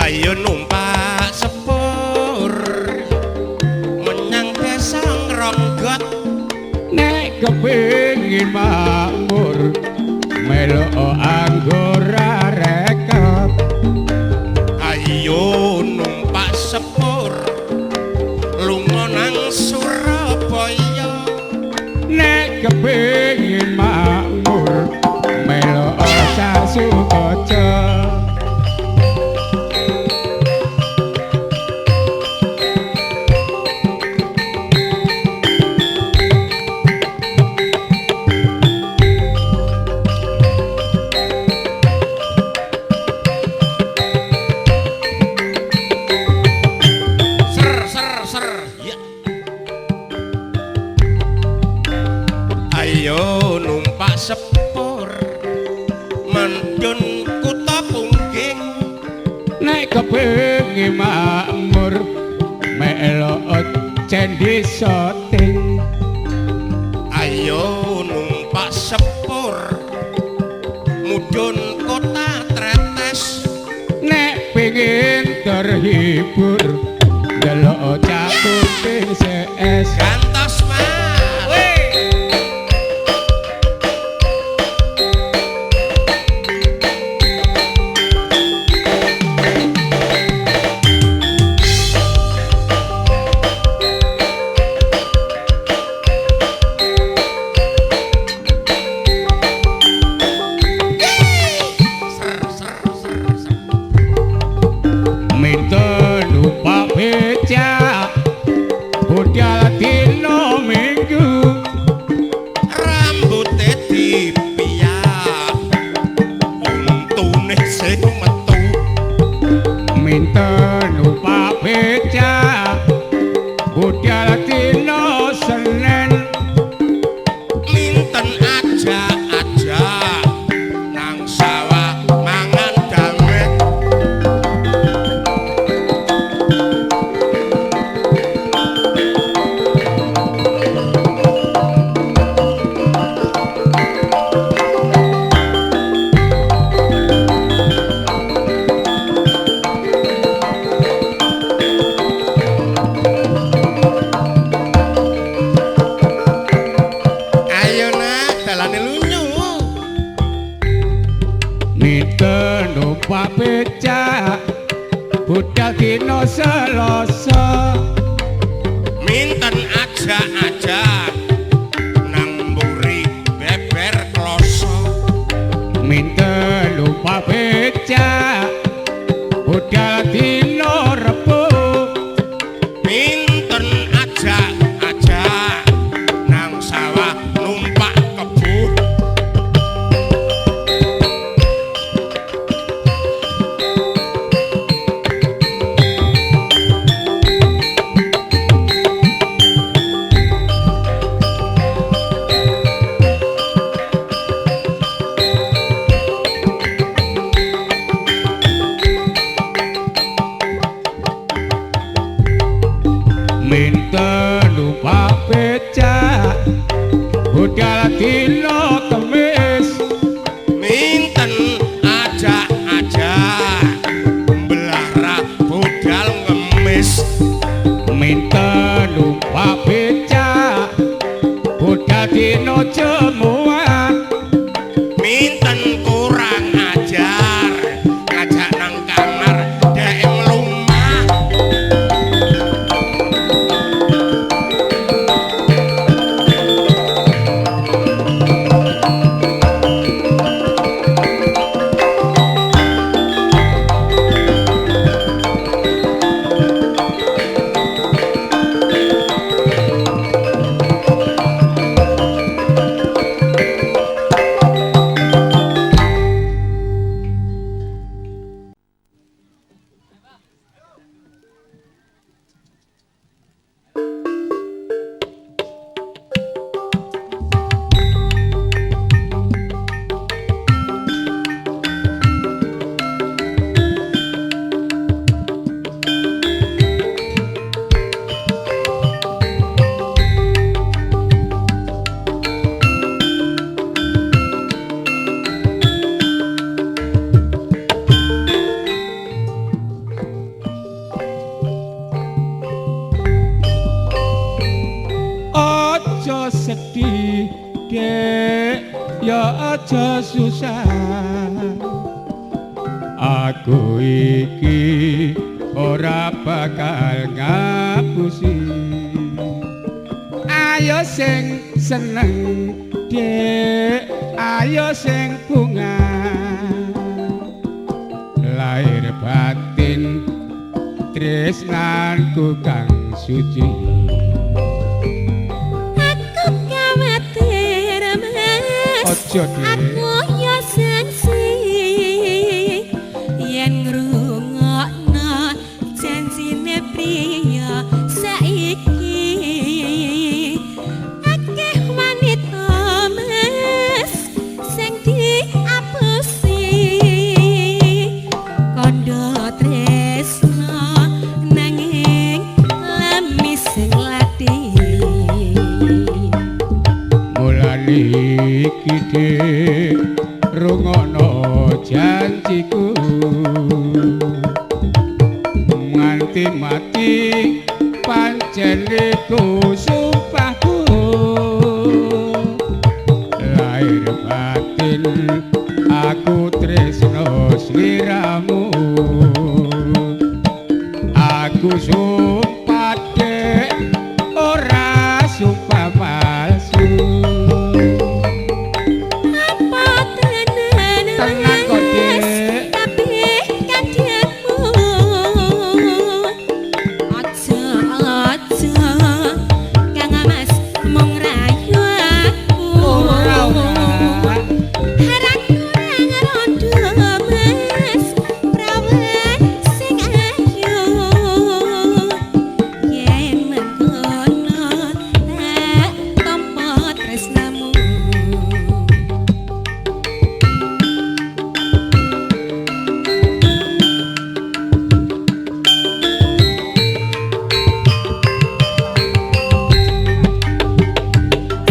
Ayo numpak sepur menyang desa Ngronggot. Nek kepengin makmur melu anggora rekap. Ayo numpak sepur lunga nang Surabaya. Nek kepengin makmur melu Sasukoco. Ayo numpak sepur mendun kutha pungging. Nek kepengin makmur melu cendi soting. Ayo numpak sepur mudhun kota Tretes. Nek pengin terhibur delok catur PS. Gantos Mas. Minta numpak becak budal dino minggu. Rambute dipiyak untune sing metu. Minta numpak becak budal dino Senin. Minten ajak-ajak nang sawah mangan dawet. Ayo nak dalane lunyu. Minta numpak becak budal dino Selasa. Minten ajak-ajak nang mburi beber kloso. Minta numpak becak budal dino Rebo. Minten ajak-ajak nang sawah numpak kebu. Minta numpak becak budal dino Kemis. Minten ajak-ajak belara budal ngemis. Minta numpak becak budal dino Jemuan. Minten kurang ajar ngajak nang kamar dek aja susah aku iki ora bakal ngapusi ayo sing seneng dek ayo sing bunga lahir batin tresnanku kang suci aku kawatir mas ojo aku ya sensi yen ngrungokno janjine priya saiki akeh wanita mas sing diapusi kandha tresna nanging lemis sing lati mulane iki dek rungokno janjiku nganti mati pancen iku sumpahku lahir batin aku tresno sliramu aku sumpah dek ora sumpah palsu apa tenan tenang kok dek tapi kandimu aja kang mas mung rayu aku ora harap kurang rondo mas prawan sing ayu yen mengkono tak tampa tresnamu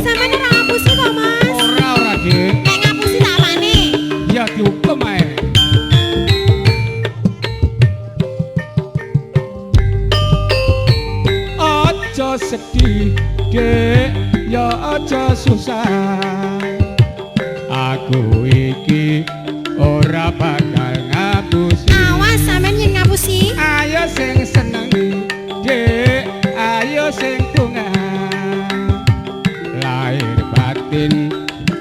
sampeyan ora ngapusi kok mas ora dek nek ngapusi tak apane ya dihukum ae aja sedih dek ya aja susah aku iki ora bakal ngapusi awas sampeyan yen ngapusi ayo sing seneng dek ayo sing bunga lahir batin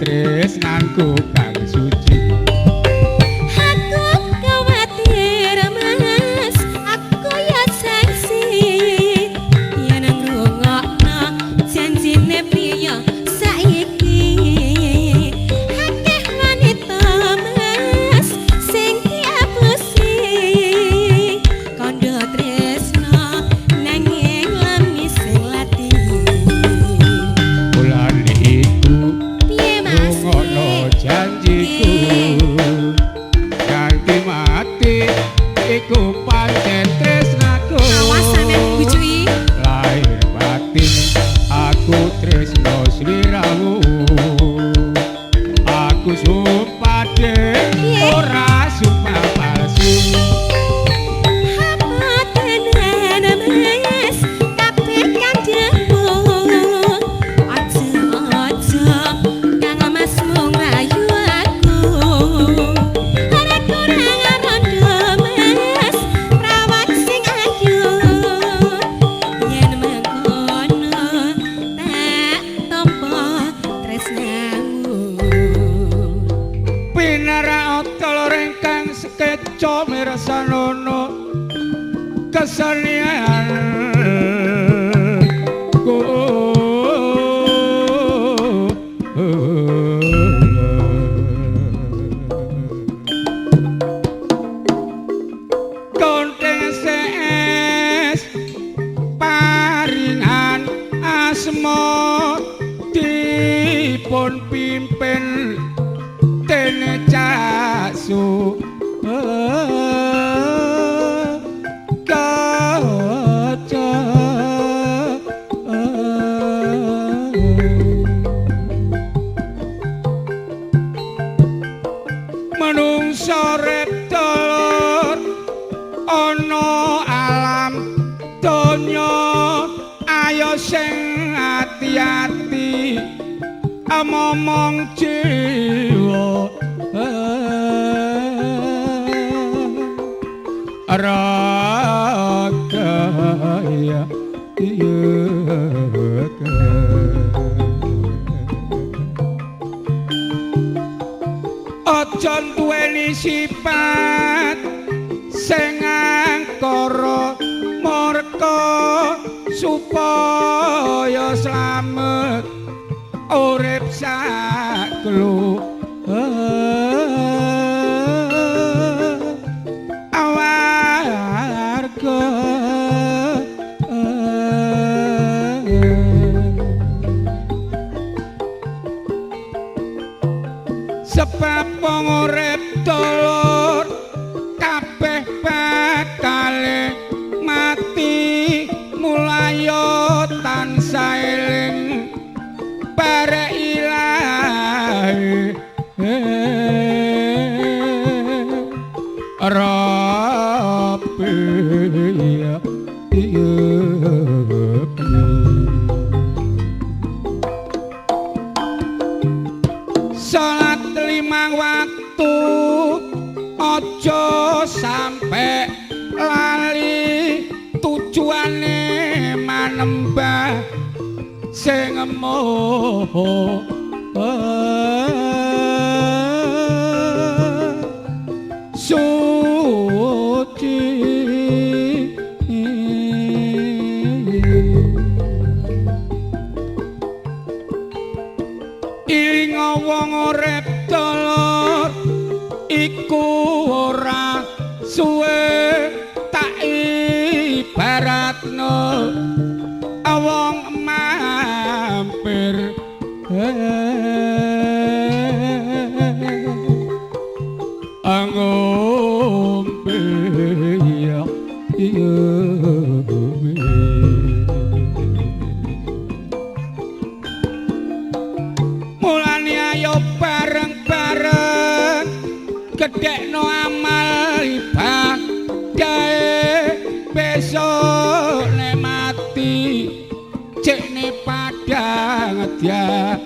tresnanku kang suci aku kawatir mas aku ya sensi yen ngrungokno janjine priya saiki akeh wanita mas sing diapusi kandha tresna nanging lemis sing lati mulane iku piye mas rungokno janjiku ganti mati iku pancen tresnaku awas sampeyan bujui lahir batin aku tresno sliramu aku sumpah dek ora sumpah palsu apa tenan mas tapi kandimu aja kang mas mung rayu aku ora kurang rondo mas prawan sing ayu yen mengkono tak tampa tresnamu pinara otol rengkang sekeco mirsanono kesenian ku konteng ses paringan asma dipun pimpin dene casu kaca manungsa redolor ana alam donya ayo sing ati-ati momong jiwa raga ya aja duweni sifat sing angkara murka supaya slamet urip saklu awarga sebab wong urip dulur kabeh bakale mati mulaya tansah eling bare ilahi Rabbi ya salat 5 waktu aja sampe lali tujuane manembah sing emoh suci iling wong urip dulur iku ora suwe tak ibaratno wong mampir ngombe ya mulane ayo bareng-bareng gedhekno amal ibadah besok nek mati cekne padang dia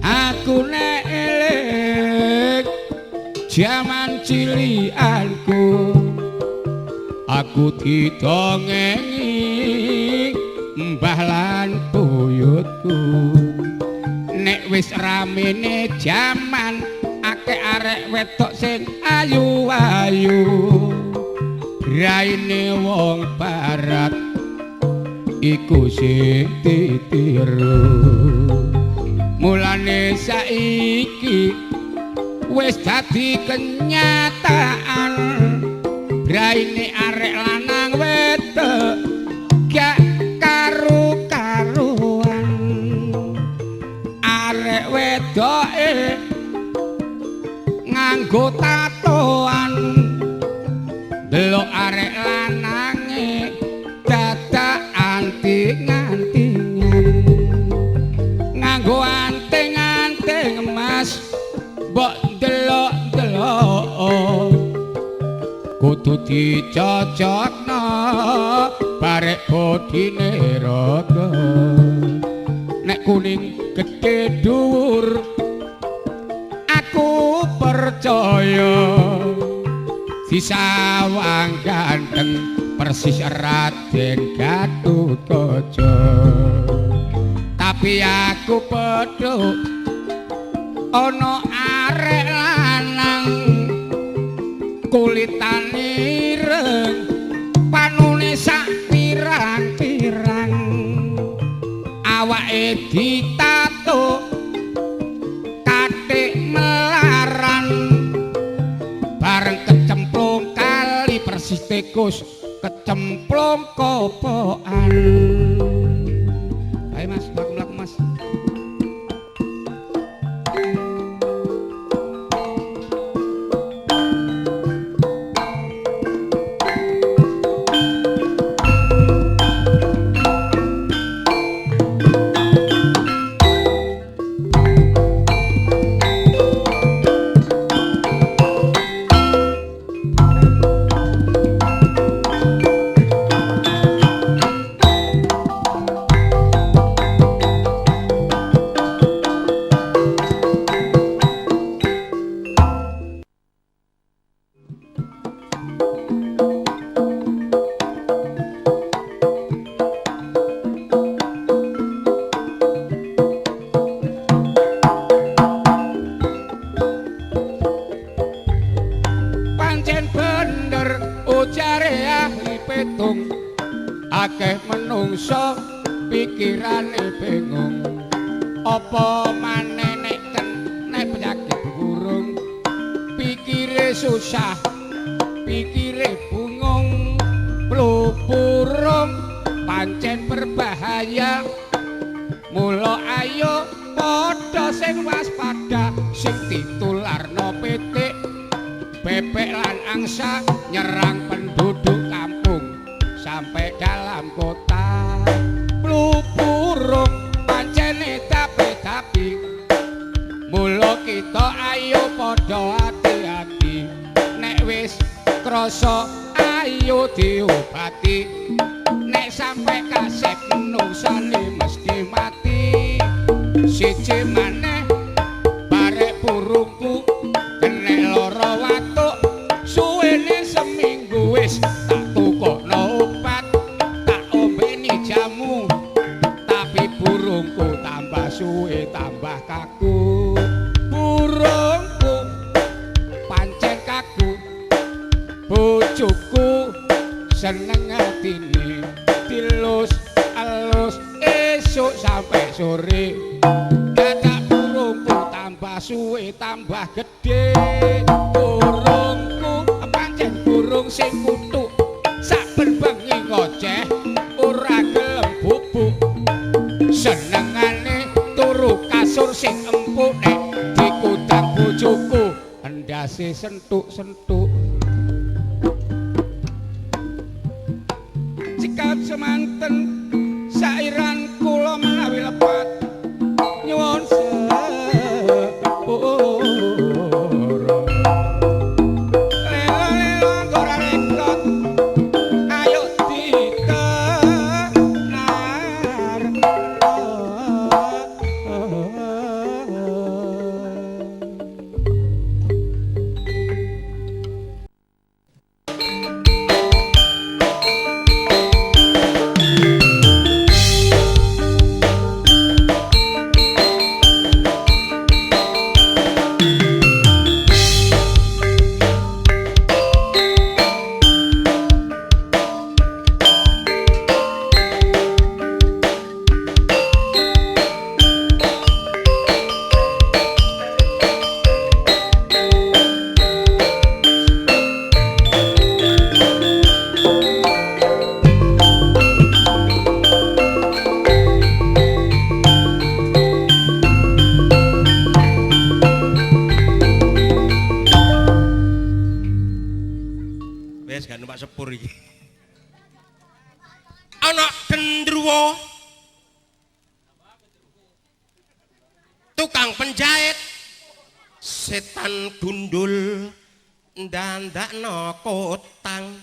aku nek eling jaman cilianku aku didongengi mbah lan buyutku nek wis ramene jaman akeh arek wedok sing ayu-ayu raine wong barat iku sing ditiru mulane saiki wis dadi kenyataan raine arek lanang wedok gak karu-karuan arek wedoke nganggo tatoan delok arek lanange dadak anting-antingan nganggo anting-anting emas mbok delok-delok kudu dicocokno barek bodine raga nek kuning gedhe dhuwur aku percaya disawang ganteng persis Raden Gatotkaca tapi aku pedhok ana arek lanang kulitane ireng panune sak pirang-pirang awake ditato katik melaran bareng kecemplung kali persis tikus kecemplung kopokan ayo mas mlaku mas kabeh menungso pikirane bingung apa maneh nek kena penyakit burung pikire susah pikire bungung flu burung pancen berbahaya mula ayo padha sing waspada sing ditularno pitik bebek lan angsa nyerang penduduk kampung sampai dalam kota flu burung pancene tapi mula kita ayo padha hati-hati nek wis krasa ayo diobati nek sampai kasep menungsane mesti mati siji maneh barek burungku kena lara watuk suwene seminggu wis tak tukokno obat tak ombeni jamu tapi burungku tambah suwe tambah kaku burungku pancen kaku bojoku seneng atine dilus alus esuk sampai sore dadak burungku tambah suwe tambah gede burungku pancen burung sing kutuk saben bengi ngoceh ora gelem bubuk senengane turu kasur sing empuk nek dikutang bojoku endase sentuk-sentuk sikap semanten sairan kula menawi lepat nyuwun sepura lelo-lelo ora rekot ayo ditenar sepur iki. Ana gendruwo. Tukang penjahit. Setan gundul ndandakno kotang.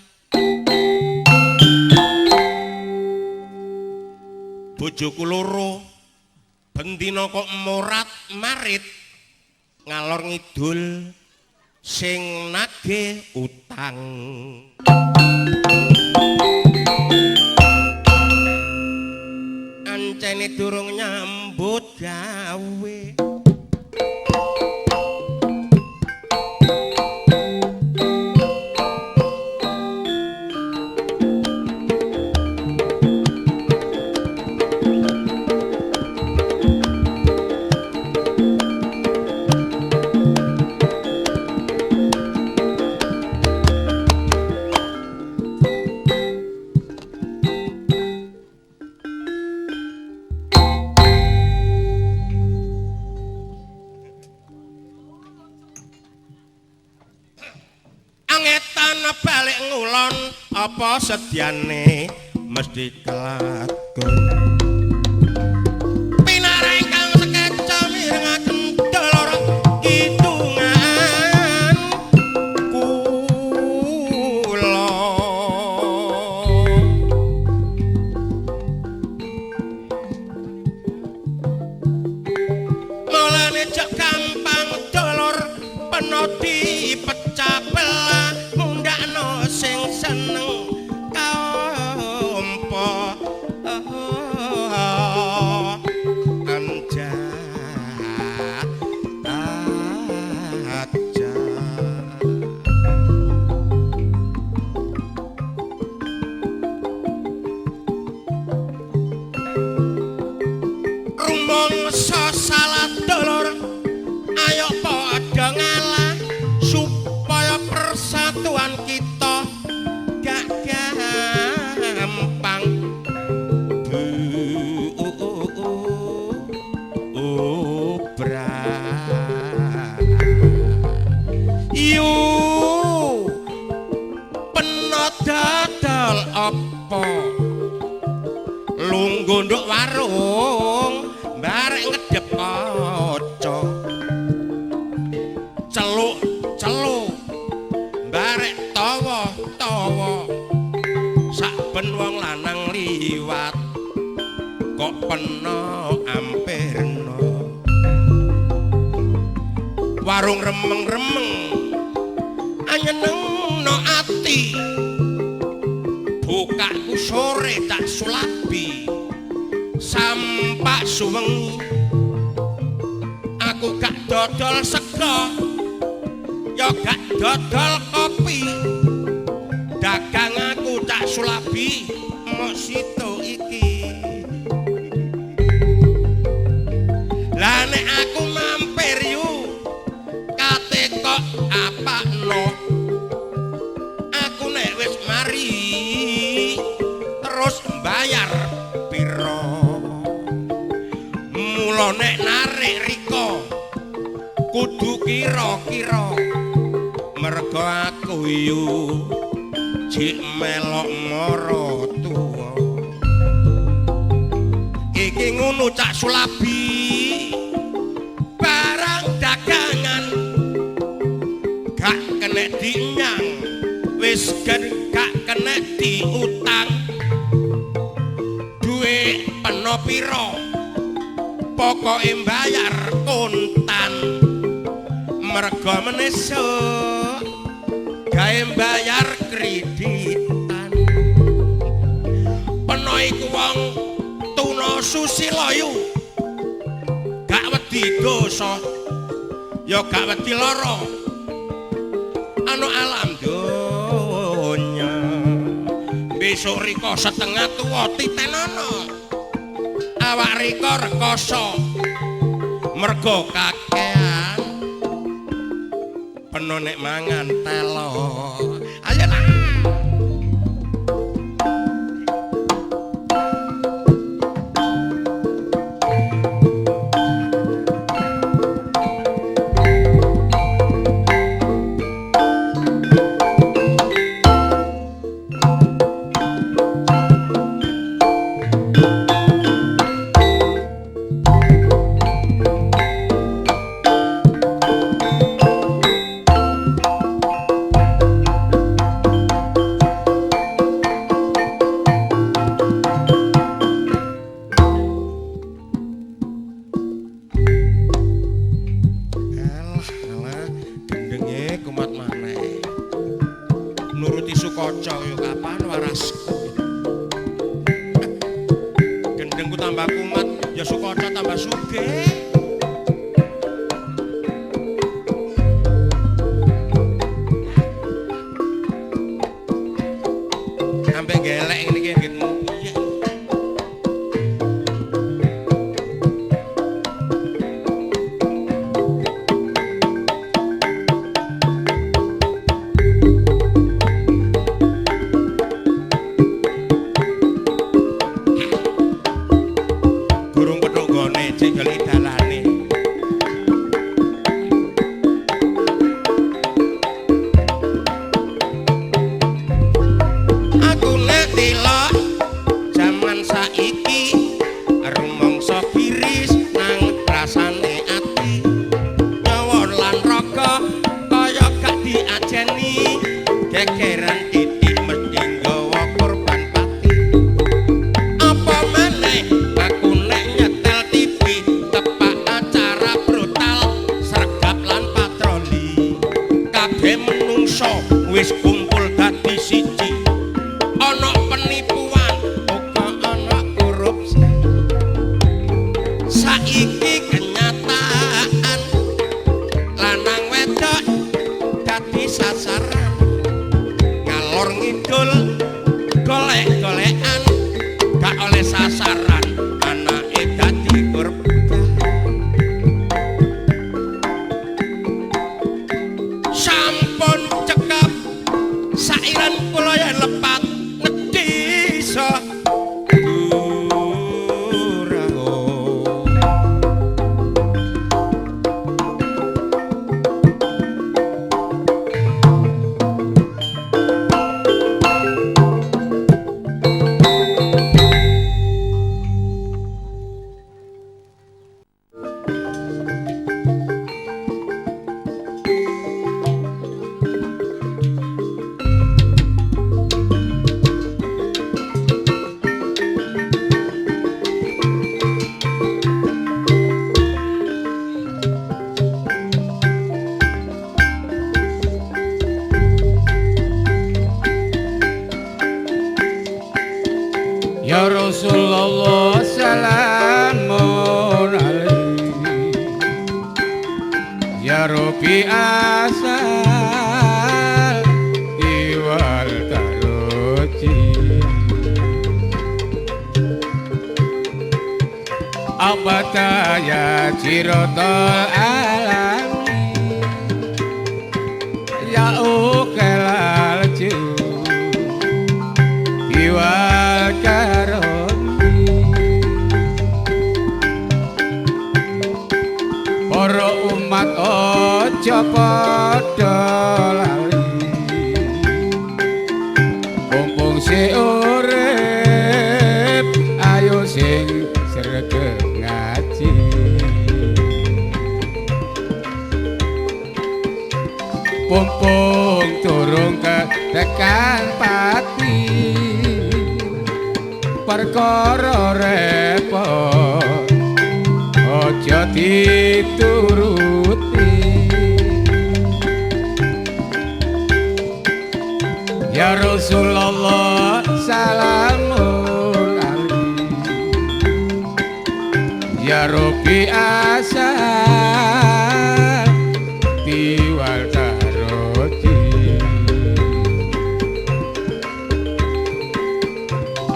Bojoku loro bendina kok morat marit ngalor ngidul sing nagih utang. Ancene durung nyambut gawe. Balik ngulon apa sediane mesti kelakon pinare kang sekeca mirengaken dolor kidungan kula mulane jek gampang dolor penodi pecah belah sing seneng kaompo nggondhok warung barek ngedhep kaca celuk barek tawa saben wong lanang liwat kok pena ampirna warung remeng-remeng anyenengno ati bukaku sore tak sulabi sampak suwengi aku gak dodol sego ya gak dodol kopi dagang aku tak sulabi mok sito iki lah nek aku mampir yu kate kok apakno aku nek wis mari terus bayar piro mula nek narik riko kudu kira-kira mergo aku yu jek melok mara tuwa iki ngono cak sulabi barang dagangan gak kena dinyang wis gak kena diutang duwe peno piro pokoke mbayar kontan mergo meneso gawe mbayar kreditan peno iku wong tuna susila yu gak wedi dosa ya gak wedi lara ana alam donya besok rika setengah tuwa titenono awak rika rekoso mergo kakean peno nek mangan telo ayo lah Rasulullah salamun alaihi ya Rabbi asal iwal taroji abata ya jirotol alami ya ukelal ju iwal karomi para umat aja padha lali mumpung sing urip ayo sing sregep ngaji mumpung durung tekan pati perkara repot aja dituruti ya Rasulullah salamun alaihi ya Rabbi asal tiwal taroji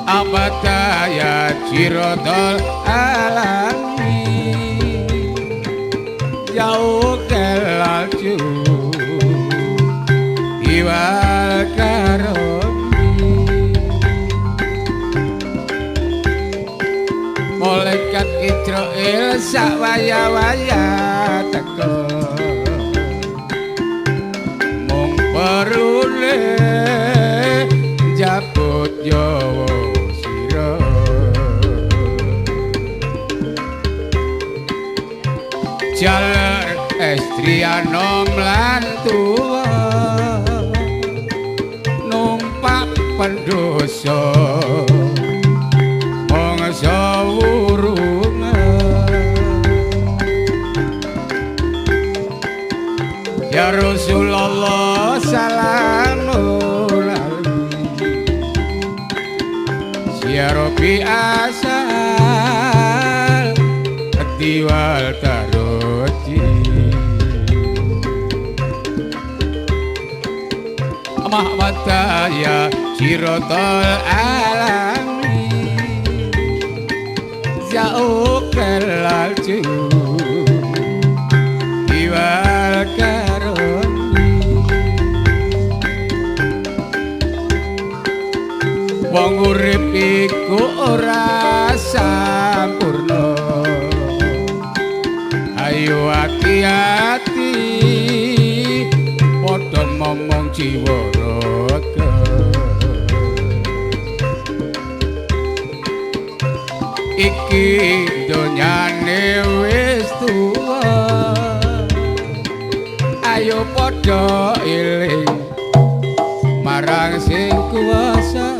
abada ya jirodol alami jauh kelaju iwal karomi malaikat Israil sak waya-waya teko mung perlune jabut Jawa sira jalar estri anom lan tuwa numpak pendoso mangsa wurungan ya Rasulullah salamun alaihi ya Rabbi asal tiwal taroji Mahmata ya jirotol alami jauh kelaju iwal karoni wong urip iku ora sampurna ayo hati-hati padha momong jiwa raga iki donyane wis tuwa ayo padha eling marang sing kuwasa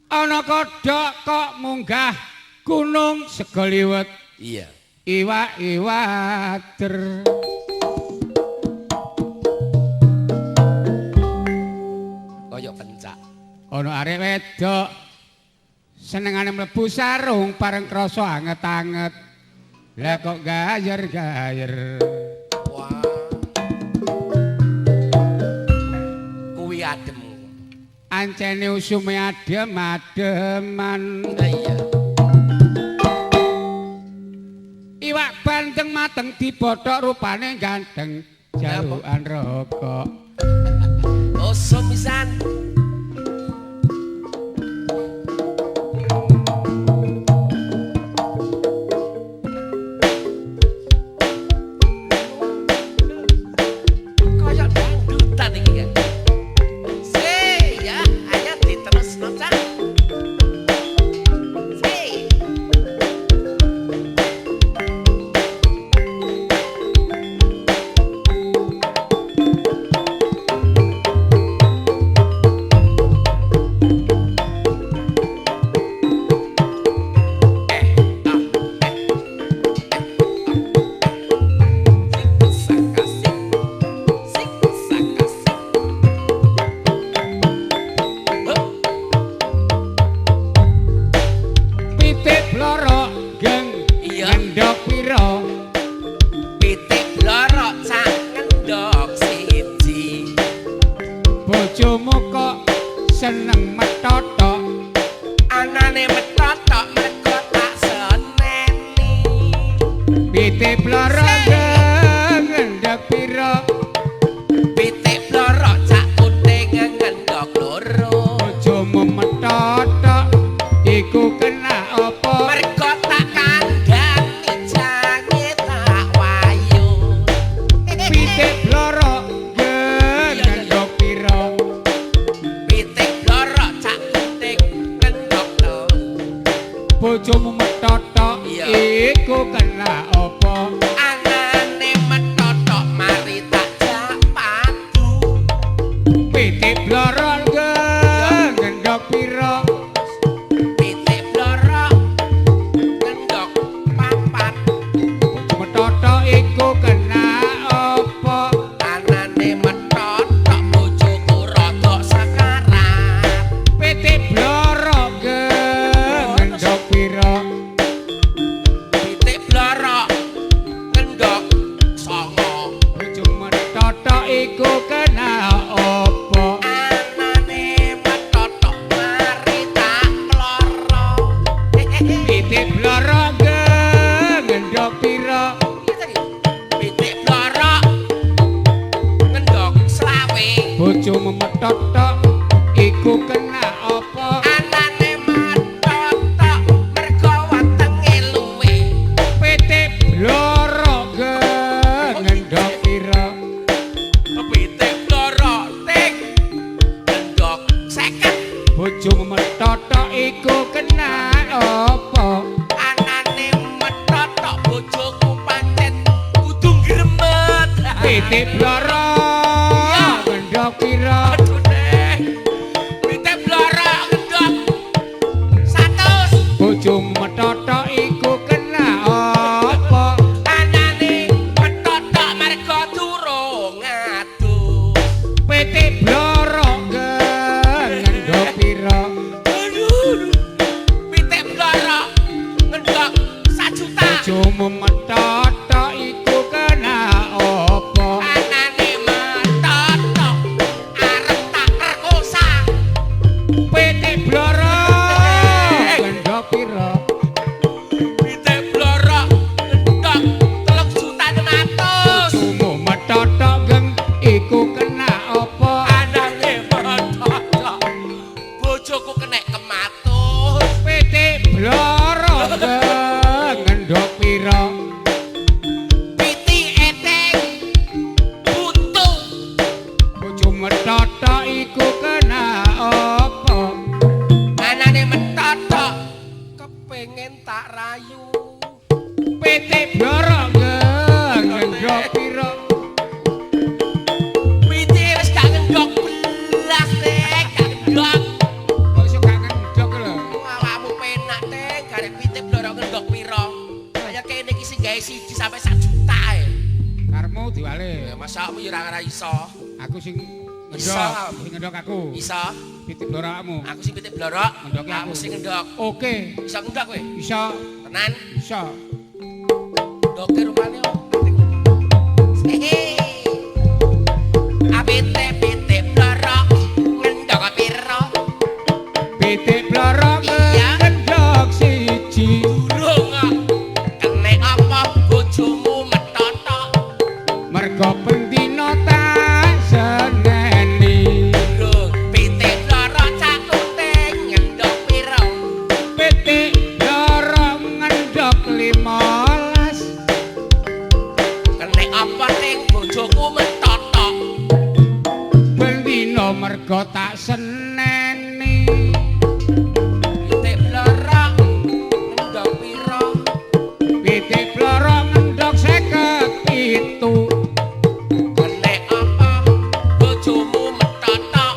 ana kodhok kok munggah gunung segoliwet. Iya. Iwak-iwater. Kaya pencak. Ana arek wedok senengane mlebu sarung bareng krasa anget-anget. Lah kok gayer-gayer. Wah. Kuwi adem. Ancene usume adem-ademan. Iya. Iwak bandeng mateng dibothok rupane ganteng jalukan rokok. Oh, somisan. Kaya dangdutan iki kan. Sey, ya, ayo diterusno, Cak. Sey. Pitik blorok geng Iya. ngendhok pira? Pitik blorok sak ngendhok siji. Bojomu kok seneng metotok. Anane metotok mergo tak seneni. Pitik blorok geng ngendhok pira? Pitik blorok sak kuning ngendhok loro. Bojomu metotok iku kena apa? Mergo tak kandhani jange tak wayu. Pitik blorok geng ngendhok pira? Pitik blorok sak kuning ngendhok loro. Bojomu metotok Iya. iku kena apa? Anane metotok mari tak japadu. Pitik blorok geng ngendhok pira? Pitik blorok ngendhok papat. Metotok iku kena apa? Anane metotok bojoku rada sekarat. Pitik blorok geng ngendhok pira? Pitik blorok ngendhok songo. Bojo metotok iku kena apa? Anane metotok mari tak ploro. Pitik blorok geng ngendhok pira? Pitik blorok ngendhok selawe. Bojomu metotok iku kena apa? Anane metotok mergo wetenge luwe. Pitik blorok geng ngendhok pira? Pitik blorok ting ngendhok 50. Bojomu metotok iku kena apa? Anane metotok bojoku pancen kudu gremet. Pitik blorok ngendhok pira? Aduh deh. Pitik blorok ngendhok 100. Bojomu metotok iku kena apa? Anane metotok mergo durung adus. Pitik blorok geng ngendhok pira? Aduh. Pitik blorok ngendhok 1 juta. Bojomu metotok iku kena apa? Anane metotok arep tak perkosa. Pitik blorok ngendhok pira? Pitik blorok ngendhok 3.600.000. Bojomu metotok geng iku kena apa? Anane metotok bojoku kena kematus. Pitik blorok geng ngendhok pira? Piti eteng buntu. Bojomu metotok iku kena apa? Anane metotok kepengin tak rayu. Pitik blorok geng ngendhok pira? Piti wis gak ngendhok belas deh, gak ngendhok. Kok iso gak ngendhok lho? ora iso. Aku sing Iso. ngendok, sing ngendok aku. Iso. Pitik blorokmu. Aku sing pitik blorok. Ngendoki aku. Aku sing ngendok. Oke, Iso ngendok kowe? iso, Tenan. iso. Ndoke rupane. Hehe. Pitik blorok ngendok piro? Pitik blorok Iya. ngendok siji. Durung kok. Kene apa bojomu metotok? Mergo pendino tak seneni. Durung. Pitik blorok cak kuting ngendok piro? Pitik blorok ngendok 15. Kene apa ning bojoku metotok? Pendino mergo tak seneni. Pitik blorok ngendok piro? Pitik blorok ngendok 57. Kene apa bojomu metotok?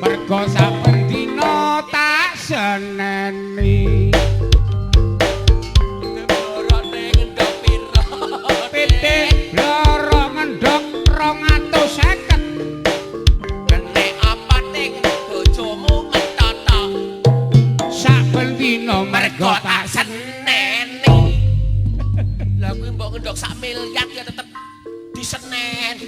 Mergo saben dina tak seneni. Blorok ngendok piro? Pitik blorok ngendok 250. Kene apa ning bojomu metotok? Saben dina mergo Mergo tak tak seneni. Lah kuwi mbok ngendok 1 miliar ya tetep diseneni.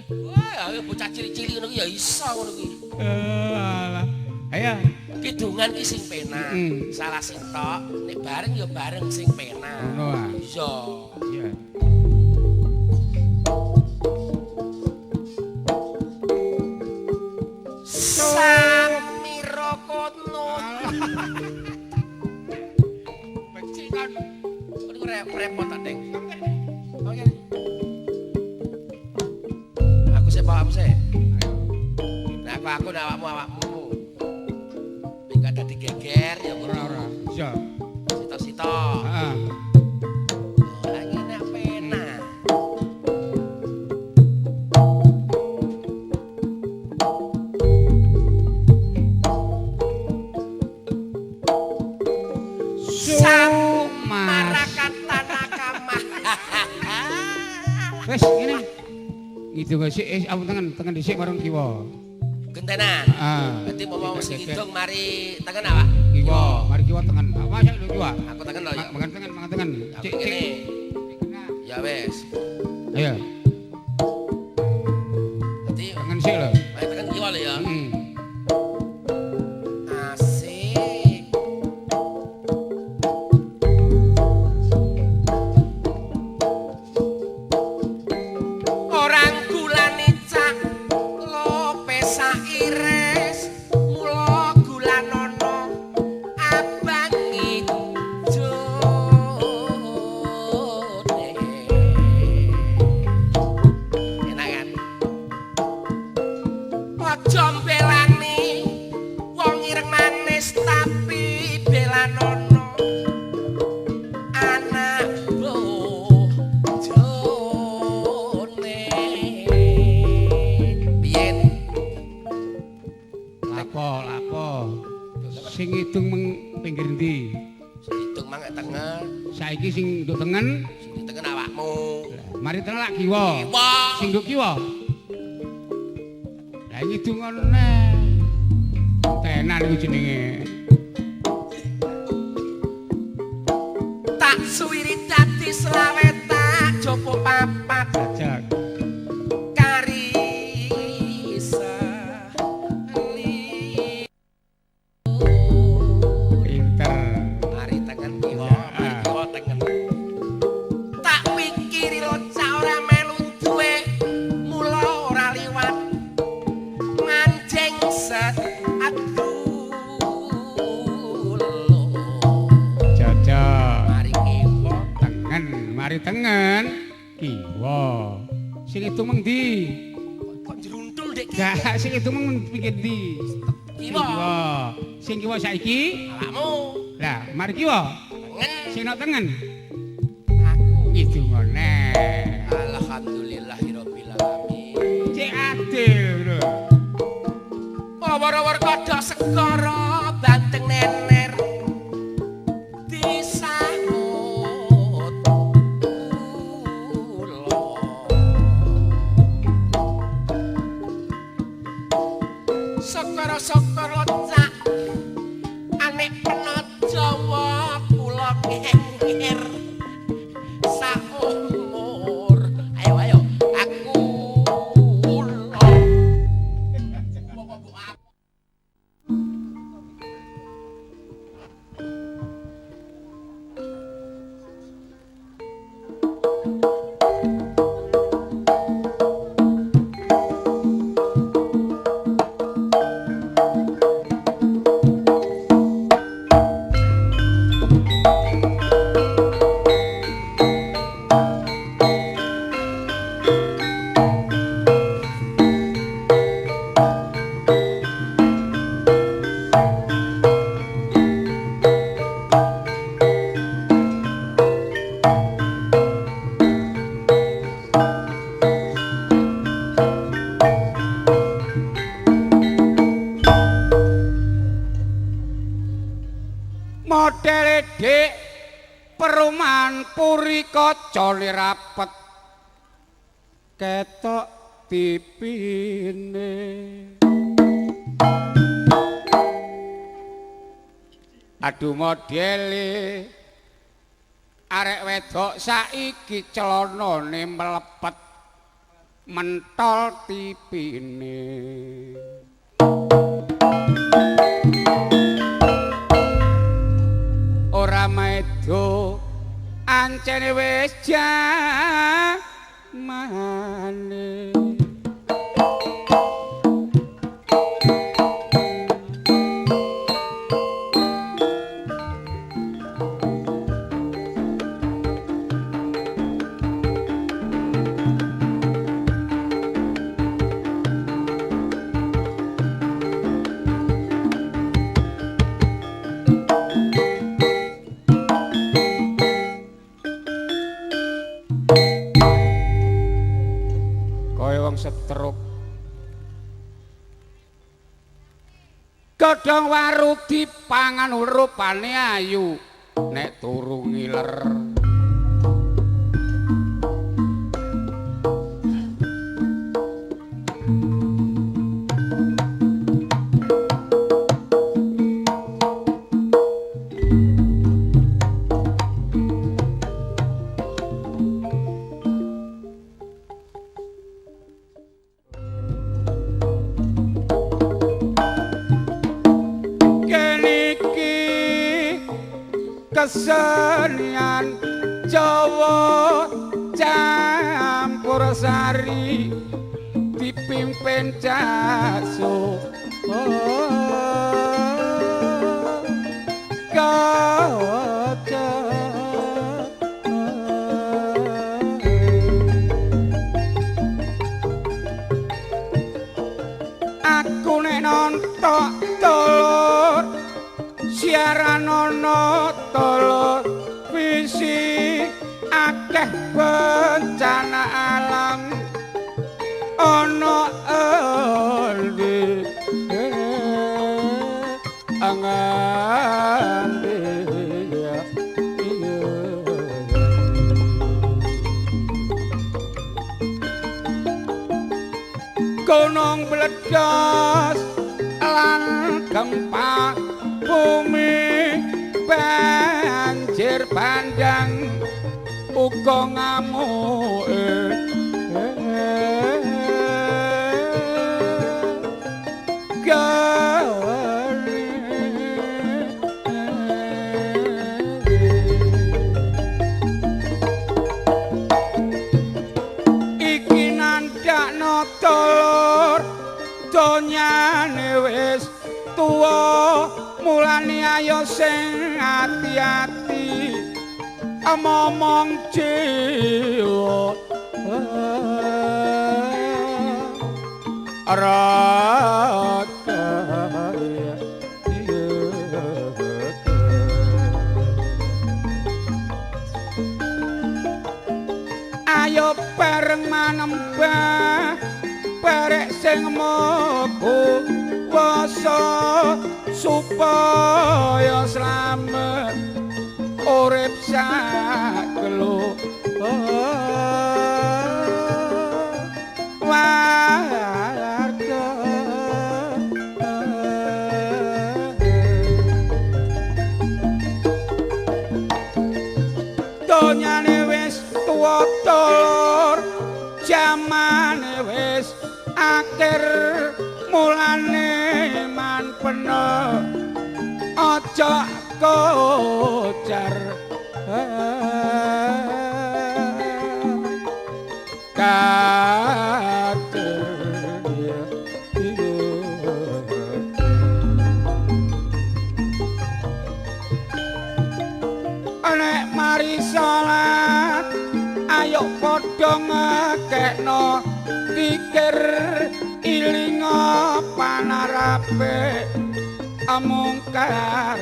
Wah, ayo bocah cilik-cilik ngono ki ya iso ngono ki. alah. Ayo. Kidungan ki sing penak. Mm. Salah sing tok, nek bareng ya bareng sing penak. Ngono ah. Iya. Iya. Samira kono. Becikan. Iku repot tak, Deng. Oke. Aku sik bawa aku sik. Nah, aku awakmu. Enggak dadi geger ya Ora ora. Iya. Sito-sito. Heeh. Lagi nek penak. Marakata nakama. Wes ngene. Itu gak sih aku tengen dhisik marang kiwa. Gentenan. Heeh. Berarti mau sing hidung mari tangan awak. Kiwa, mari kiwa tengen. Masa lu kiwa? Aku tangan lho ya. Mangan tengen. Aku kene. Ya wes. Ayo, Berarti tengen sik lho. ayo tangan kiwa lho ya. Heeh. Asik. Orang gulane cak lope sairis mula gulanono abang ijone. Enak kan? Aja mbelani wong ireng manis tapi belanono anak bojone. Biyen Lapo. Sing ngidung meng pinggir ndi? hitung mangke tengen, Saiki sing nduk tengen, sing tengen awakmu. mari tengen lak kiwa. Kiwa. Sing nduk kiwa. Lah ngidung ngono neh. Tenan iku jenenge. Tak suwiri dadi selawe tak jopo papat Ajak. karisa li. Pinter. Mari tengen kiwa, mari kiwa tengen. Tak pikiri locah ora melu duwe, mula ora liwat manjing set aduh. Cocok. Mari kiwa Tengen, mari tengen. Kiwa. Sing itu meng ndi? kok jeruntul dek ki. Gak, sing itu meng pinggir ndi? Kiwa. Sing kiwa saiki? Awakmu Lah, mari kiwa. tengen. Sing nok tengen. Aku Itu ngene. alhamdulillahirabbil alamin. Cek adil lho. Wawar-wawar kodho segara banteng nener disahut kula. syukur locak anek kena Jawa kula ngenger saumur ayo aku modele dik perumahan Puri Kaca rapet ketok tipine aduh modele arek wedok saiki celanane melepet mentol tipine ora maedo ancene wis jamane setruk godhong waru dipangan rupane ayu nek turu ngiler kesenian Jawa campur sari dipimpin Jaso Kaca aku nek nonton telur siaran ana telur visi akeh bencana alam ana endi angande gunung meledos lan gempa bumi banjir bandang uga ngamuke iki nandakno telur donyane wis tuwa mulane ayo sing ati-ati momong jiwa ayo bareng manembah barek sing mogo wasa supaya slamet urip sakelo warga donyane wis tuwa dolor jamane wis akhir mulane man peno aja kocar nek mari salat ayo padha ngekekno pikir ilinga panarape amungkar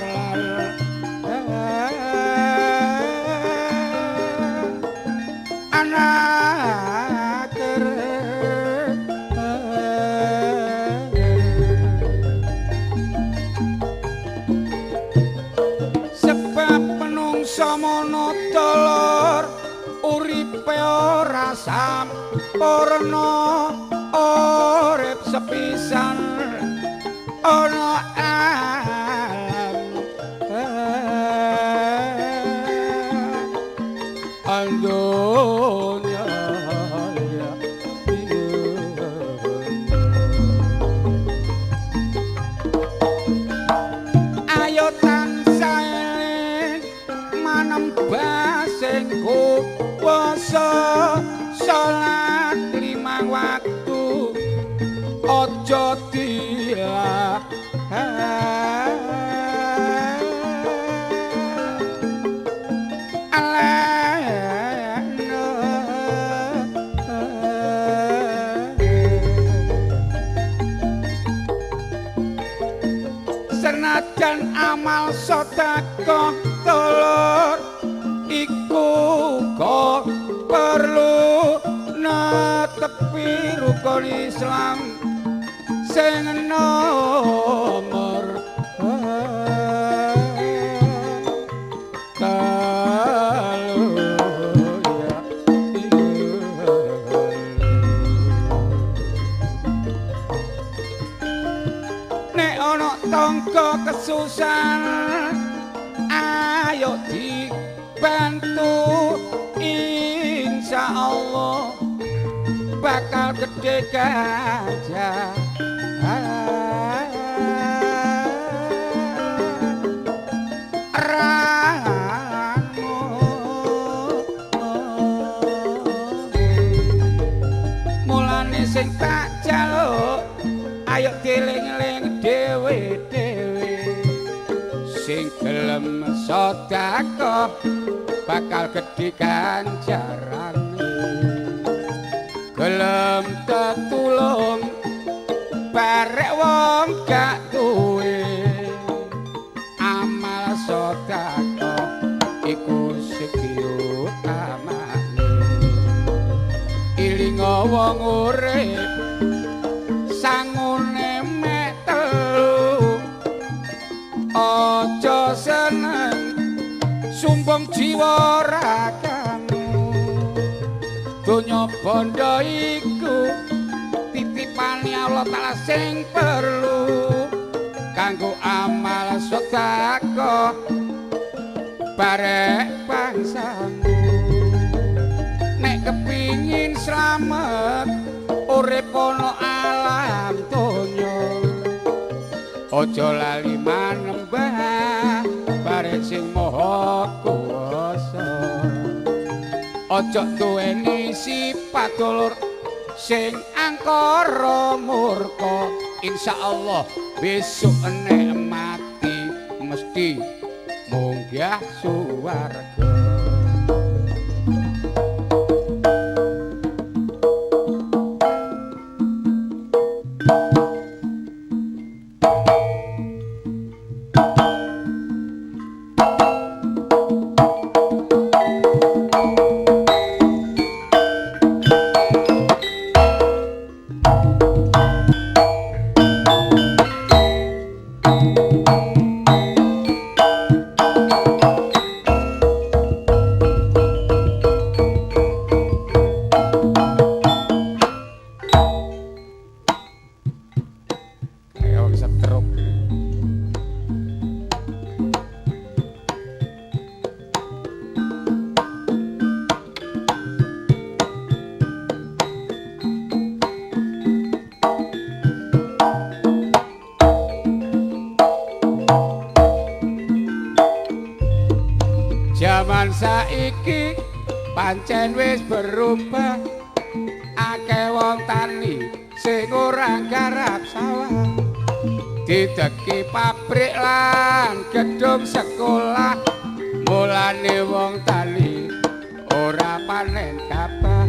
anaker sebab menungsa mono dolor uripe ora sampurna urip sepisan ana alam dunya ayo tansah eling manembah sing kuwasa salat limang waktu aja dilah senajan amal sedekah telur iku kok perlu netepi rukun Islam sing nomor nek ana tangga kesusahan ayo dibantu insyaallah bakal gede gajah mulane sing tak jaluk ayo dieling-eling dhewe-dhewe sing gelem sedekah bakal gedhe ganjarane gelem tetulung barek wong gak duwe amal sedekah iku sing utamane ilinga wong urip sangune mek telu aja seneng sumbang jiwa ragamu donya bondo iku titipane Allah Taala sing perlu kanggo amal sedekah barek bangsamu nek kepingin slamet urip ana alam donya aja lali manembah barek sing maha kuwasa aja duweni sifat dulur sing angkara murka insyaallah besok nek mati mesti munggah suwarga. Jaman saiki pancen wis berubah, akeh wong tani sing ora garap sawah, dideki pabrik lan gedung sekolah, mulane wong tani ora panen gabah.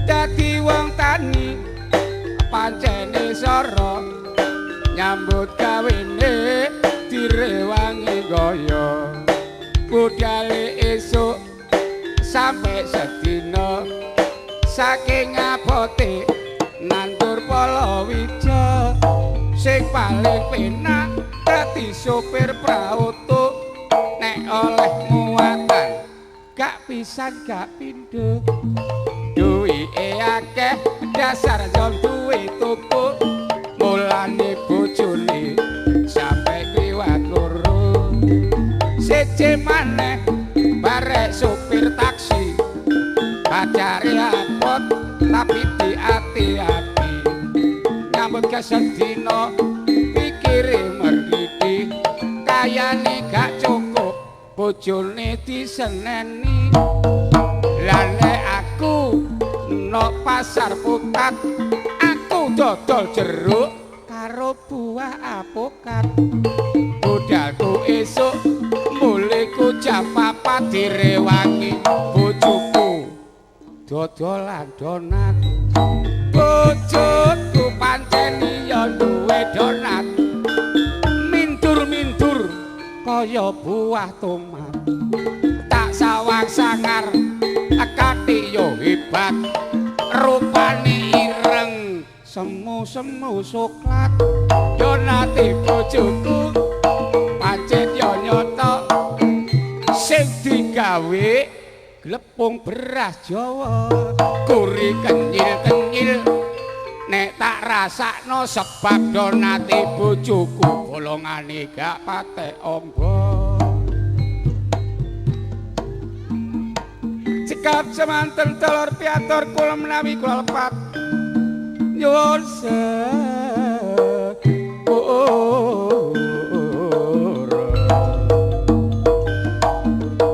Dadi wong tani pancene sora nyambut gawene direwangi gaya, budale esuk sampai sedina saking abote nandur palawija. Sing paling penak dadi sopir prauto, nek oleh muatan gak pisan gak pindho. Duwike akeh dasar jon duwe tuku, mulane bojone sampe kliwat loro. Siji maneh barek sopir taksi, pacare apot tapi di ati-ati, nyambut kesedina pikire merdidi, kayane gak cukup bojone diseneni. Lan nek aku nok pasar putat, aku dodol jeruk karo buah apokat. Budalku esuk mulih ku jam 4 direwangi bojoku dodolan donat. Bojoku pancen ya duwe donat, mindur-mindur kaya buah tomat. Tak sawang sangar akati yo hebat, rupane ireng semu-semu soklat. Donate bojoku pancen yo nyoto, sing digawe glepung beras Jawa, gurih kenyil-kenyil. Nek tak rasakno sebab donate bojoku bolongane gak patek ombo. Cekap semanten telur piatur kula menawi kula lepat nyuwun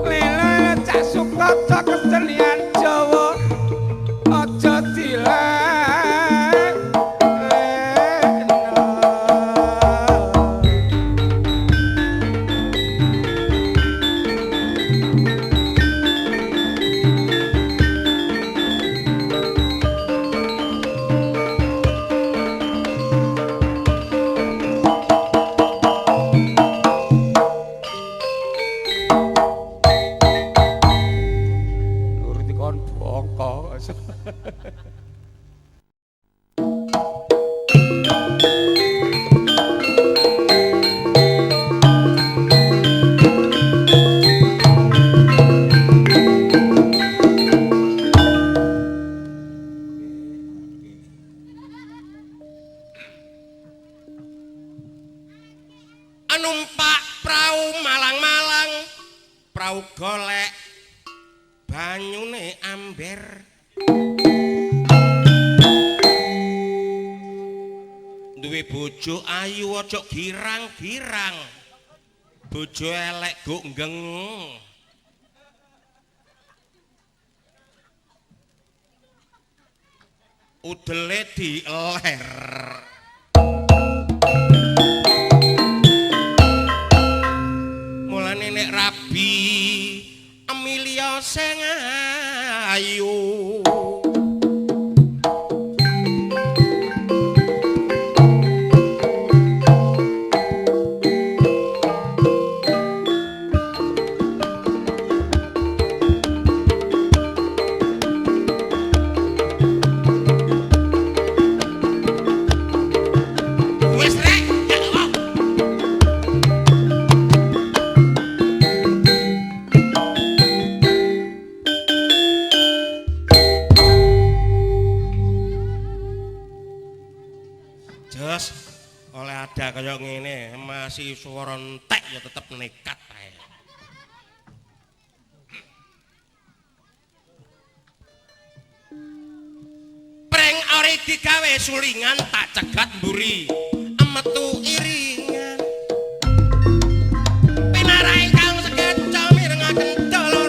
lila cak sukrata kesenian Jawa aja dilek. Numpak prau malang-malang, prau golek banyune amber. Duwe bojo ayu aja girang-girang, bojo elek go nggeng. Udele dieler. Nek rabi Emilia sing ayu, oleh ada kaya ngene masih swara entek ya tetep nekat ae. Preng ori digawe sulingan tak cegat mburi metu iringan. Pinara ingkang sekeca mirengaken dalu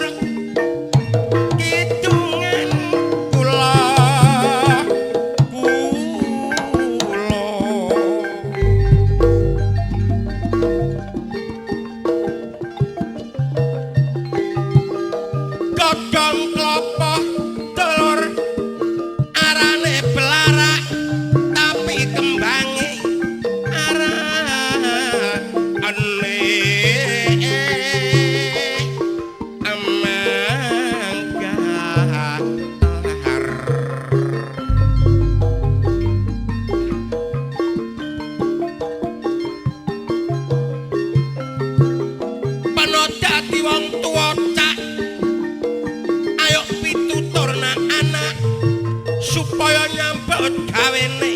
nyambut gawene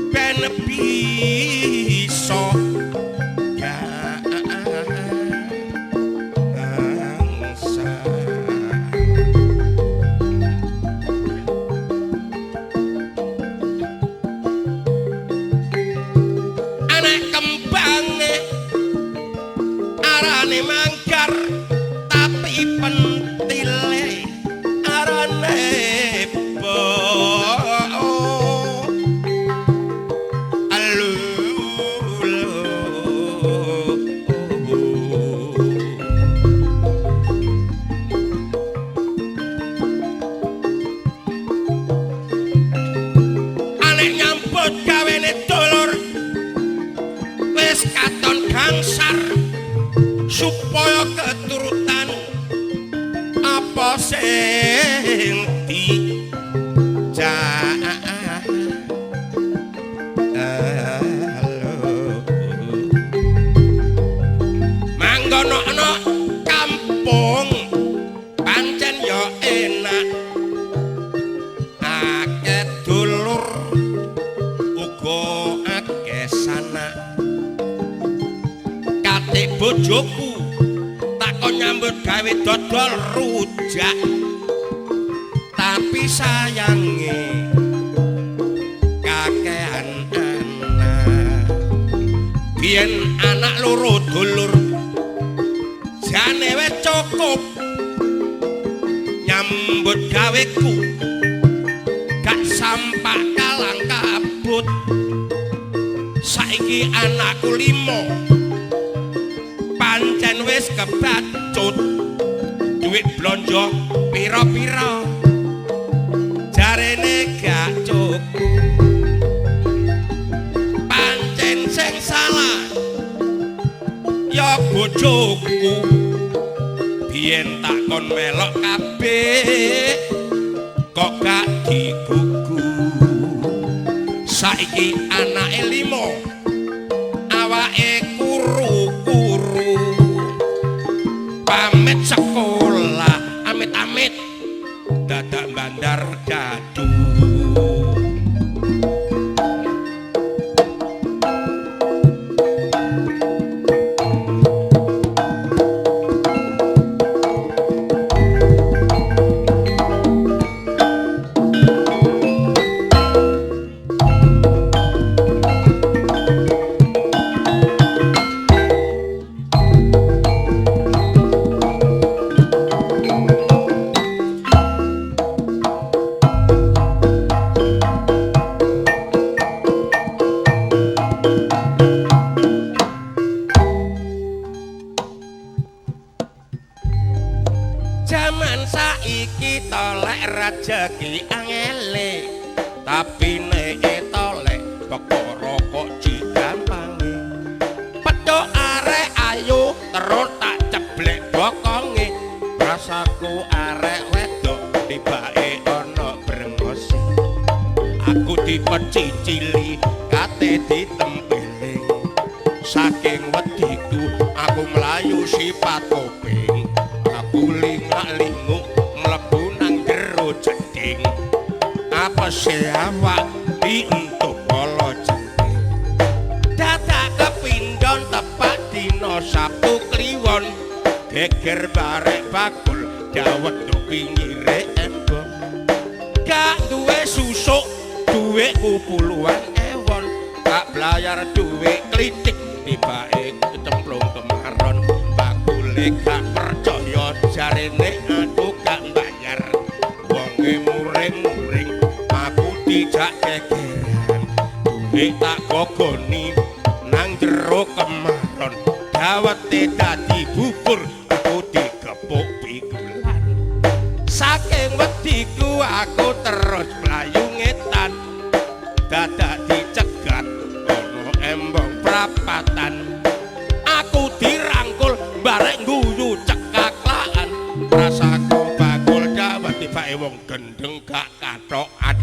ben bisa mangkar tapi pentile arane po alu anek nyambut gawene dulur wis katon gangsar supaya keturutan apa sing manggono ana kampung pancen yo enak akeh dulur uga akeh sanak katik bojoku nyambut gawe dodol rujak tapi sayange kakehan anak biyen anak loro dulur jane wis cukup nyambut gaweku gak sampak kalang kabut saiki anakku 5 pancen wis kebacut duit blonjo pira-pira jarene gak cukup pancen sing salah ya bojoku biyen takon melok kabeh kok gak digugu saiki anake 5 awake kuru-kuru pamit sekolah amit-amit dadak bandar dadu rejeki angele tapi nek tolek perkara kok digampangi petuk arek ayu terus tak ceblek bokonge rasaku arek wedok tibake ana brengose aku dipecicili kate ditempeli saking wediku aku mlayu sifat kuping aku lingak-linguk jeding apa awak dientuk kala jenting dadak kepindhon tepak dina Sabtu kliwon geger barek bakul dawet pinggire embong gak duwe susuk duweku puluhan ewon tak blayar duwe klitik tibake cemplung kemaron bakule gak percaya jarene aku gak bayar muring-muring aku tidak kegeran duwe tak gogoni nang jero kemaron dawete dadi bubur aku digepuk pikulan saking wediku aku terus mlayu ngetan dadak dicegat ana embong prapatan aku dirangkul barek guyu cekaklaan rasaku bakul dawet tibake wong gendeng gak katokan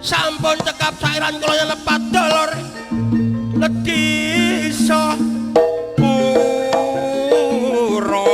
sampun cekap sairan kula lepat dolor ledisa pura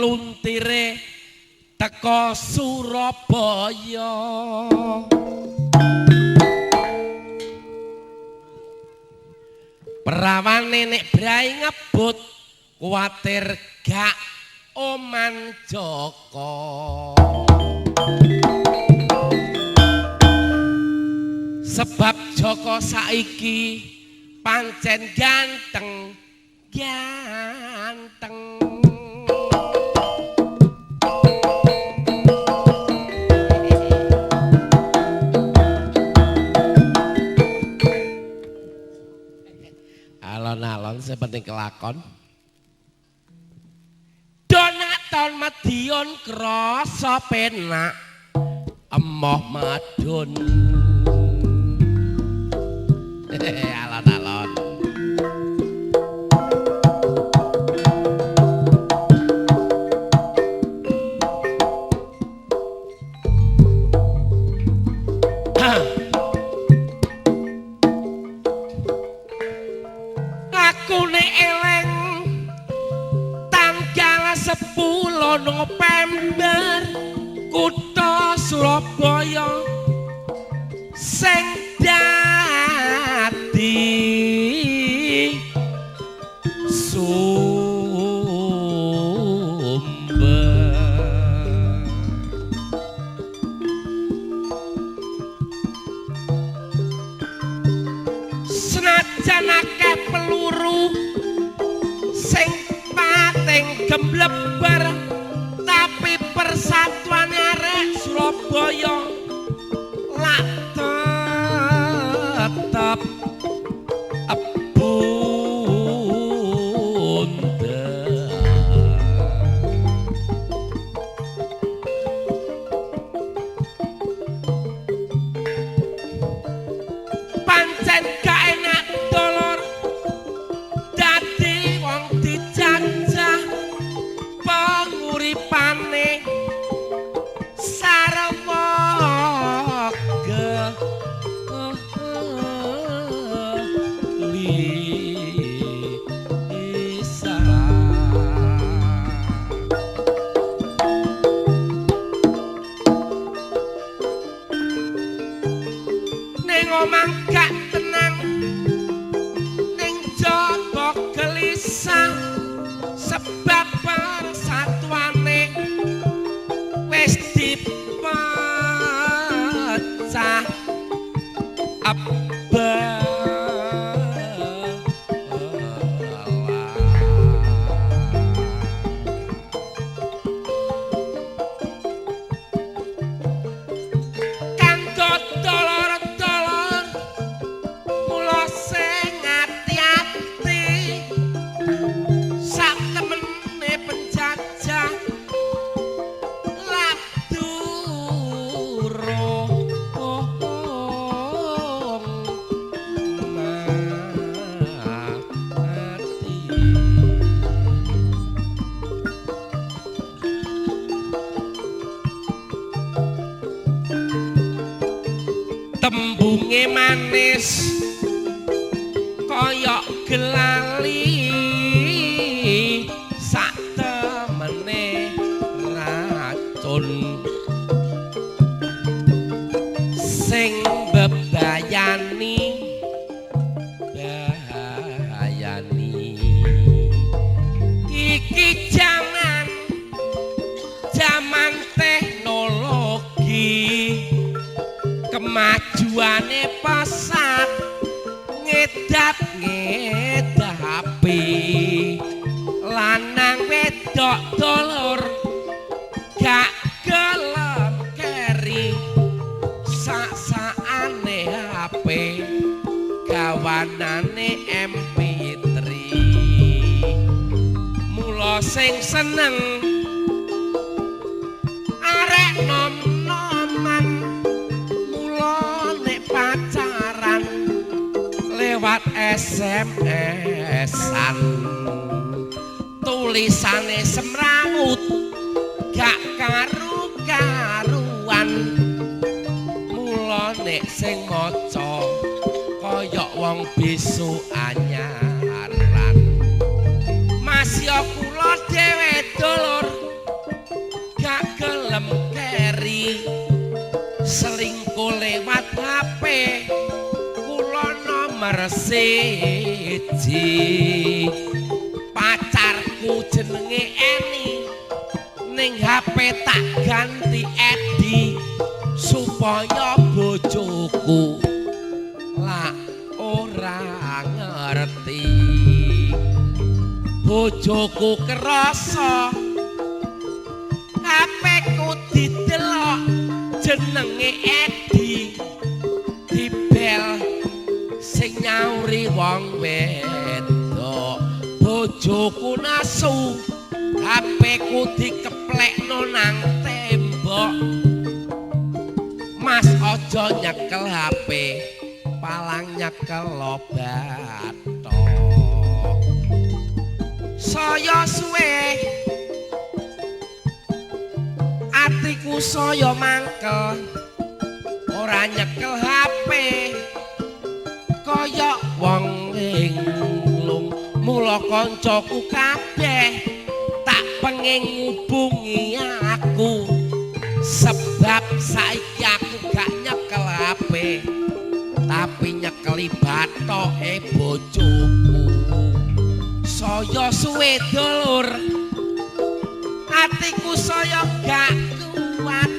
meluntire teko Surabaya. Perawane nek brai ngebut kuwatir gak oman Joko. Sebab Joko saiki pancen ganteng. Alon-alon sepenting kelakon. Donaton Madiun krasa penak emoh madun. Alon-alon. Aku nek eleng tanggal 10 November kutha Surabaya sing dadi sumber senajan akeh peluru sing pating gembleber tapi persatuan arek Surabaya lak tetep pancen gak enak dolor dadi wong dijajah penguripane sarwa gelisah. Ning omah gak tenang ning jaba gelisah sebab persatuane wis dipecah tembunge manis kaya gelali sak temene racun sing bebayani iki jaman teknologi kemajuane pesat ngedapi lanang wedok dolor gak gelem keri sak-sakane HP kawanane MP3 mula sing seneng arek nom-noman pacaran lewat SMS-an tulisane semrawut gak karu-karuan mula nek sing maca kaya wong bisu anyaran masya kula dhewe dulur selingkuh lewat HP kula nomor siji pacarku jenenge Eni ning HP tak ganti Edi supaya bojoku lak ora ngerti bojoku kerasa HP-ku didelok jenenge Edi dibel sing nyauri wong wedok bojoku nasu HP-ku dikeplekno nang tembok Mas ojo nyekel HP palang nyekel bathok saya suwe atiku saya mangkel ora nyekel HP kaya wong linglung mula kancaku kabeh tak pengen ngubungi aku sebab saiki aku gak nyekel HP tapi nyekeli bathoke bojoku saya suwe dulur atiku saya gak kuat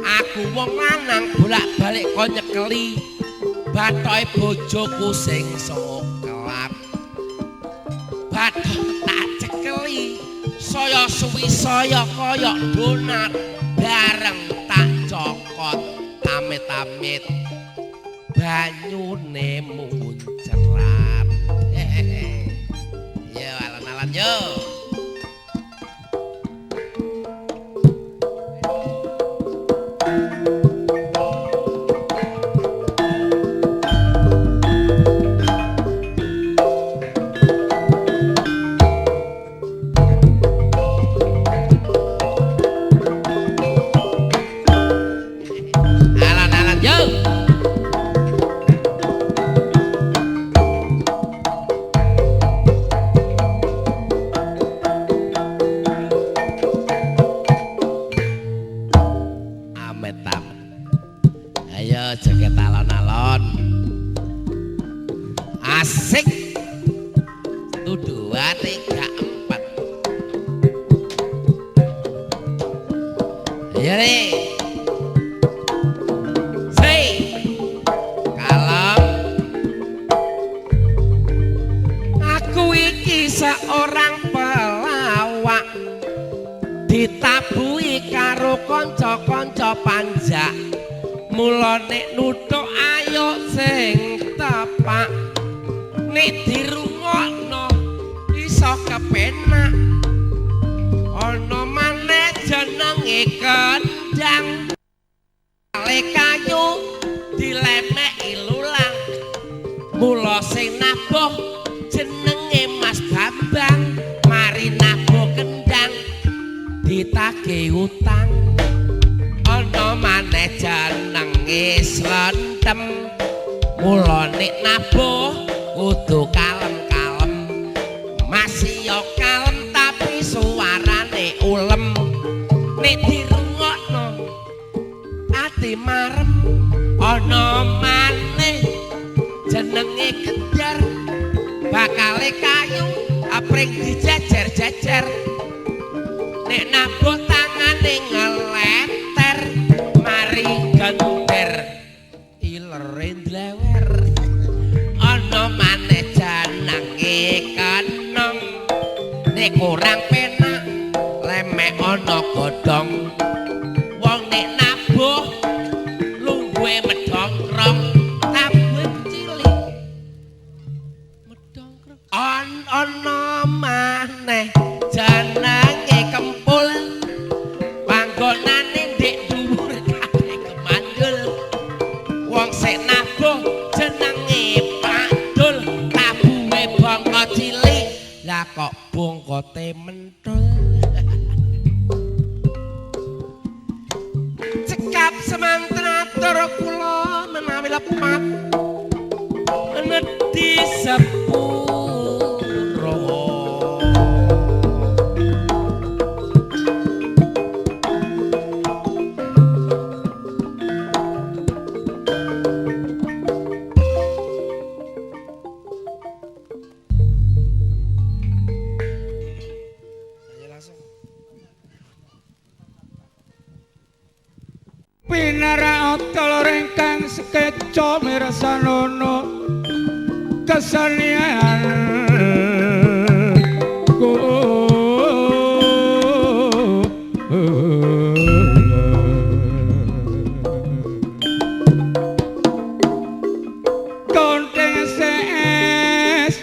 aku wong lanang bolak-balik kok nyekeli bathoke bojoku sing sokelap bathok tak cekeli saya suwi saya kaya donat bareng tak cokot amit-amit banyune muncrat yo alon-alon yo joget alon-alon asik 1 2 3 4 ayo nih say kalem aku iki seorang pelawak ditabui karo kanca-kanca panjak mula nek nuthuk ayo sing tepak nek dirungokno iso kepenak ana maneh jenenge kendang ale kayu dilemeki lulang mula sing nabuh jenenge Mas Bambang mari nabuh kendang ditagih utang ana maneh jenenge slentem mula nek nabuh kudu kalem-kalem masih yo kalem tapi suarane ulem nek dirungokno ati marem ana maneh jenenge Gendar bakale kayu apring dijejer-jejer nek nabuh tangane ngeleter mari gender ilere ndlewer ana maneh jenenge Kenong nek kurang penak lemek ana godhong wong nek nabuh lungguhe medhongkrong tabuh cilik medhongkrong ana maneh jenenge Kempul panggonane ndek dhuwur kabeh kemandul wong sik nabuh jenenge Padul tabuhe bangka cilik lah kok bongkote mentul cekap semanten atur kula menawi lepat nedhi sepuro Winara otol rengkang sekeco mirsanono kesenian ku konteng ses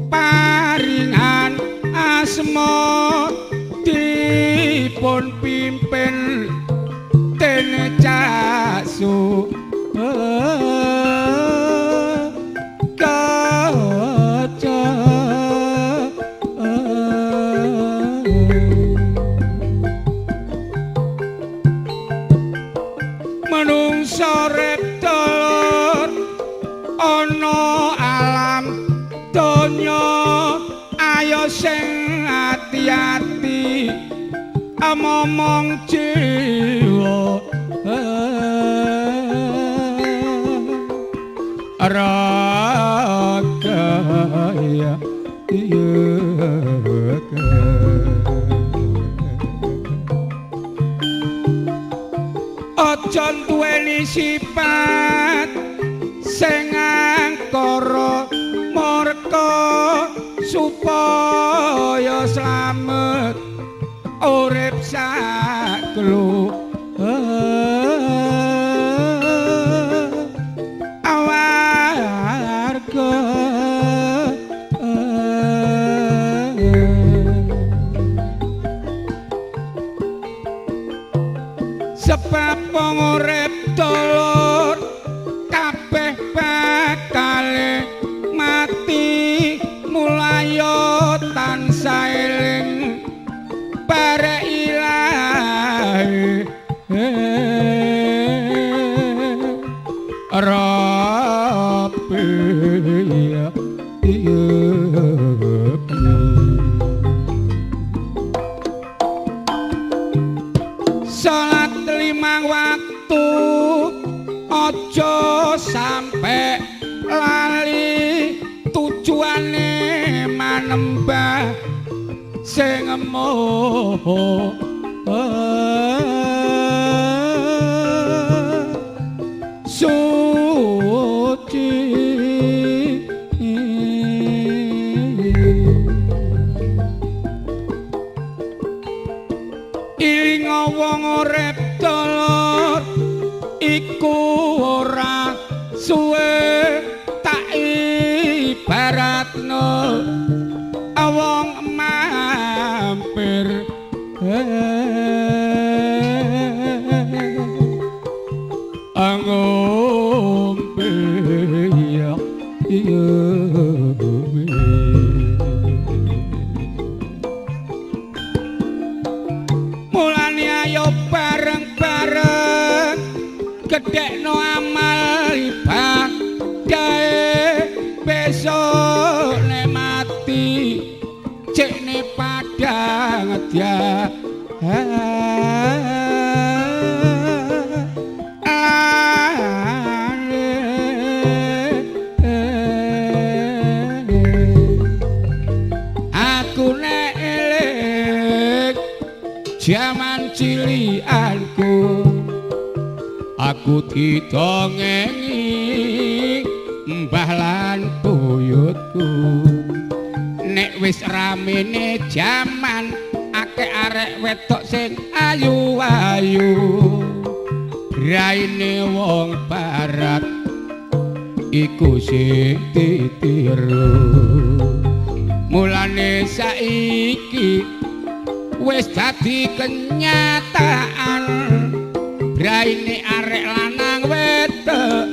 paringan asma dipun pimpin tene casu kaca manungsa rep telur ana alam donya ayo sing ati-ati momong jiwa raga ya aja duweni sifat sing angkara murka supaya slamet urip saklu awarga sebab urip dulur kabeh bakale mati mulaya tansah eling bare ilahi Rabbi ya salat 5 waktu aja sampe lali tujuane manembah sing emoh suci iling wong urip dulur iku ora suwe tak ibaratno wong mampir angombe ya mulane ayo bareng-bareng gedhekno amal ibadah besok nek mati cekne padang dia aku nek eling jaman cilianku aku didongengi mbah lan buyutku nek wis ramene jaman akeh arek wedok sing ayu-ayu raine wong barat iku sing ditiru mulane saiki wis dadi kenyataan raine arek lanang wedok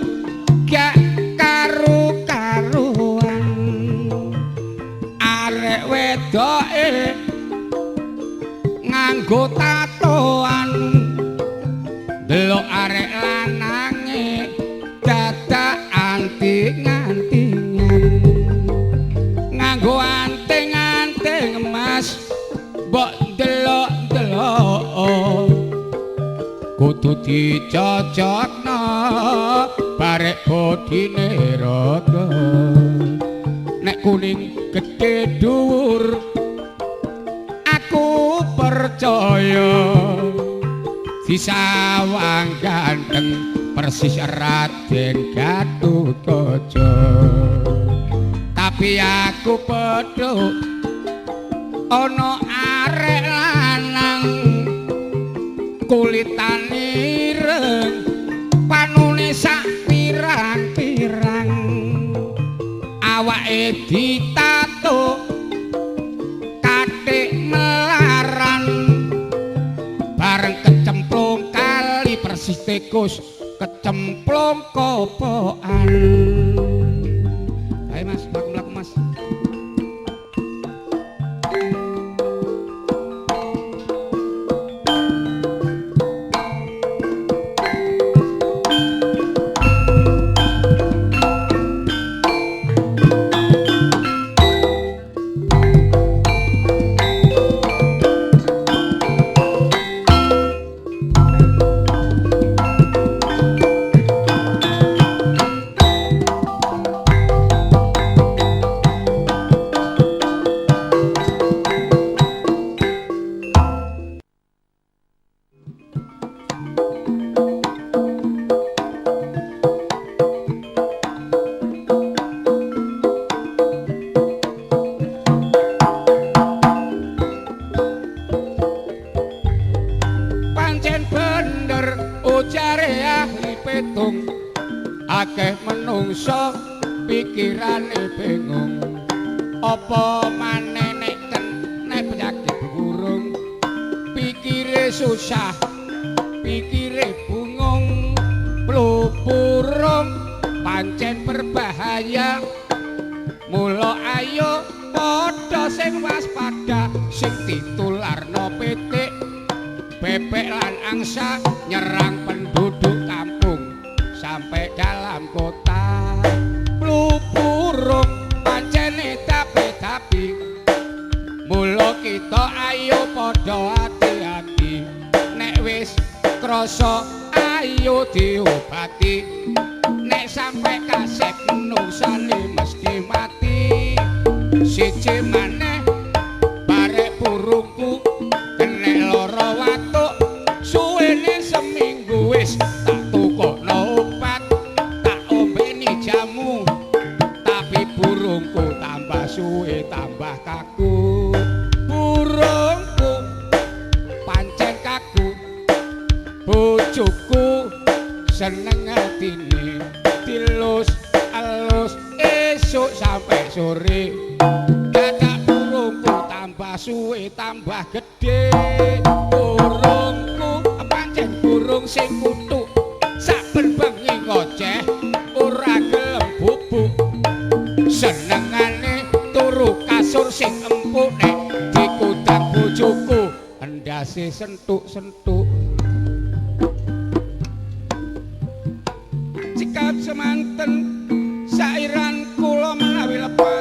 gak karu-karuan arek wedoke nganggo tatoan delok arek lanange dadak anting-antingan nganggo anting-anting emas mbok delok-delok kudu dicocokno barek bodine raga nek kuning gedhe dhuwur aku percaya disawang ganteng persis Raden Gatotkaca. Tapi aku pedhot ana arek lanang kulitane ireng panune sak pirang-pirang awake ditato kathik melaran bareng kecemplung kali persis tikus kecemplung kopokan. Ayo Mas, mlaku Mas. Akeh menungso pikirane bingung apa maneh nek kena penyakit burung pikire susah pikire bungung burung pancen berbahaya mula ayo padha sing waspada sing ditularno pitik bebek lan angsa nyerang penduduk kampung sampai dalam kota burung pancene tapi mula kita ayo padha hati-hati nek wis krasa ayo diobati nek sampai kasep menungsane mesti mati siji maneh barek burungku kena lara watuk suwene seminggu wis tak tukokno obat tak ombeni jamu tapi burungku tambah suwe tambah kaku burungku pancen kaku bojoku seneng atine dilus alus esuk sampai sore dadak burungku tambah suwe tambah gede burungku pancen burung sing kutuk saben bengi ngoceh ora gelem bubuk senengane turu kasur sing empuk nek dikutang bojoku endase sentuk-sentuk sikap semanten sairan kula menawi lepas